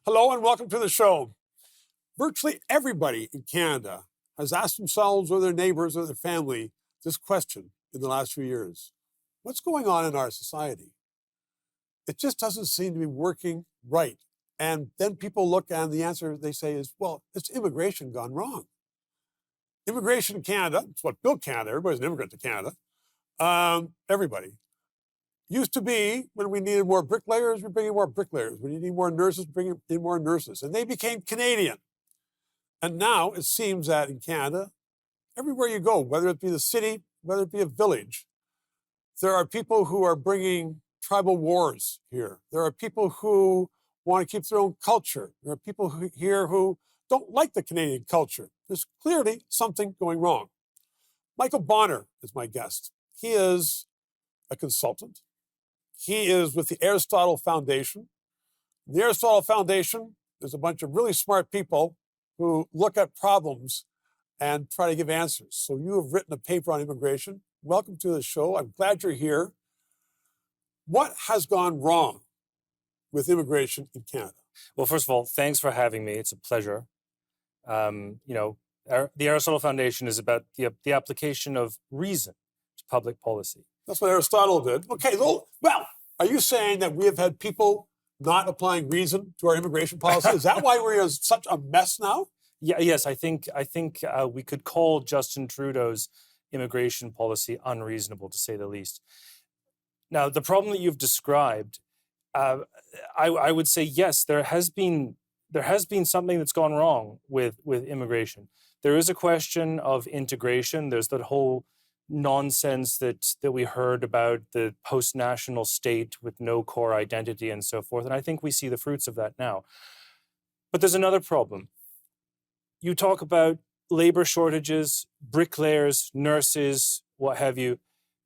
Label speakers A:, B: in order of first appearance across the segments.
A: Hello and welcome to the show. Virtually everybody in Canada has asked themselves or their neighbors or their family this question in the last few years. What's going on in our society? It just doesn't seem to be working right. And then people look and the answer they say is, well, it's immigration gone wrong. Immigration in Canada, it's what built Canada. Everybody's an immigrant to Canada. Everybody. Used to be when we needed more bricklayers, we're bringing more bricklayers. When you need more nurses, bringing in more nurses. And they became Canadian. And now it seems that in Canada, everywhere you go, whether it be the city, whether it be a village, there are people who are bringing tribal wars here. There are people who want to keep their own culture. There are people here who don't like the Canadian culture. There's clearly something going wrong. Michael Bonner is my guest. He is a consultant. He is with the Aristotle Foundation. The Aristotle Foundation is a bunch of really smart people who look at problems and try to give answers. So you have written a paper on immigration. Welcome to the show. I'm glad you're here. What has gone wrong with immigration in Canada?
B: Well, first of all, thanks for having me. It's a pleasure. The Aristotle Foundation is about the application of reason to public policy.
A: That's what Aristotle did. Okay, well, are you saying that we have had people not applying reason to our immigration policy? Is that why we're in such a mess now?
B: Yes, I think we could call Justin Trudeau's immigration policy unreasonable, to say the least. Now, the problem that you've described, I would say yes, there has been something that's gone wrong with immigration. There is a question of integration. There's that whole nonsense that we heard about the post-national state with no core identity and so forth. And I think we see the fruits of that now. But there's another problem. You talk about labor shortages, bricklayers, nurses, what have you.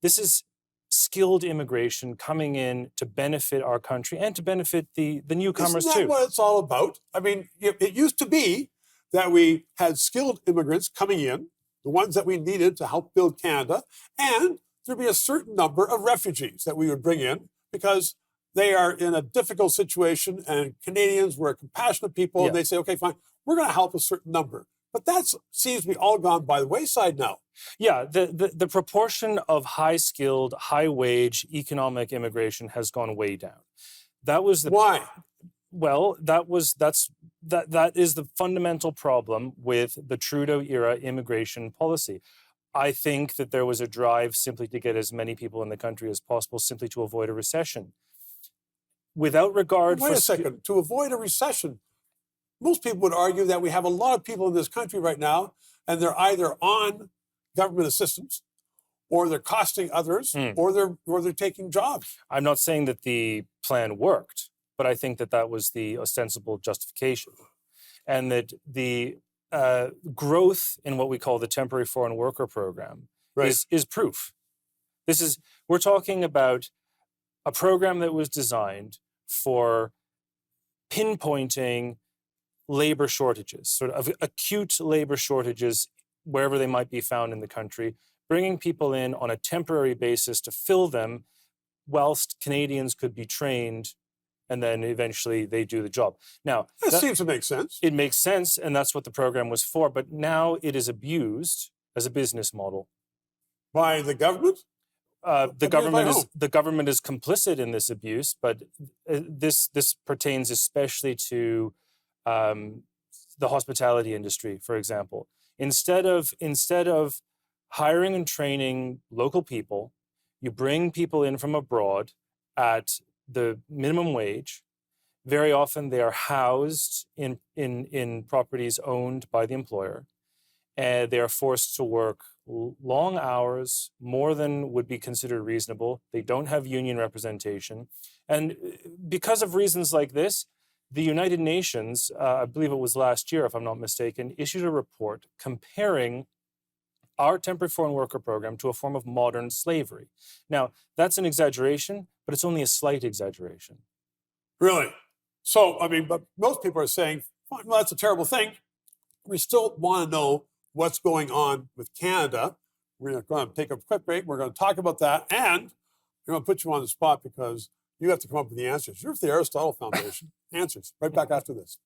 B: This is skilled immigration coming in to benefit our country and to benefit the newcomers too.
A: Isn't that what it's all about? I mean, it used to be that we had skilled immigrants coming in, the ones that we needed to help build Canada, and there'd be a certain number of refugees that we would bring in because they are in a difficult situation and Canadians were compassionate people and they say, okay, fine, we're going to help a certain number. But that seems to be all gone by the wayside now.
B: Yeah, the proportion of high-skilled, high-wage economic immigration has gone way down. That was the
A: Why?
B: Well, that is the fundamental problem with the Trudeau era immigration policy. I think that there was a drive simply to get as many people in the country as possible, simply to avoid a recession. Without regard
A: Wait a second. To avoid a recession, most people would argue that we have a lot of people in this country right now, and they're either on government assistance, or they're costing others, or they're taking jobs.
B: I'm not saying that the plan worked, but I think that was the ostensible justification, and that the growth in what we call the temporary foreign worker program is proof. We're talking about a program that was designed for pinpointing labor shortages, sort of acute labor shortages wherever they might be found in the country, bringing people in on a temporary basis to fill them whilst Canadians could be trained, and then eventually they do the job. Now,
A: that seems to make sense.
B: It makes sense, and that's what the program was for, but now it is abused as a business model.
A: By the government?
B: The government is complicit in this abuse, but this pertains especially to the hospitality industry, for example. Instead of hiring and training local people, you bring people in from abroad at the minimum wage. Very often they are housed in properties owned by the employer, and they are forced to work long hours, more than would be considered reasonable. They don't have union representation. And because of reasons like this, the United Nations, I believe it was last year, if I'm not mistaken, issued a report comparing our temporary foreign worker program to a form of modern slavery. Now, that's an exaggeration, but it's only a slight exaggeration.
A: Really? So, I mean, but most people are saying, well, that's a terrible thing. We still want to know what's going on with Canada. We're going to take a quick break. We're going to talk about that. And we're going to put you on the spot because You have to come up with the answers. You're with the Aristotle Foundation. Answers. Right back after this.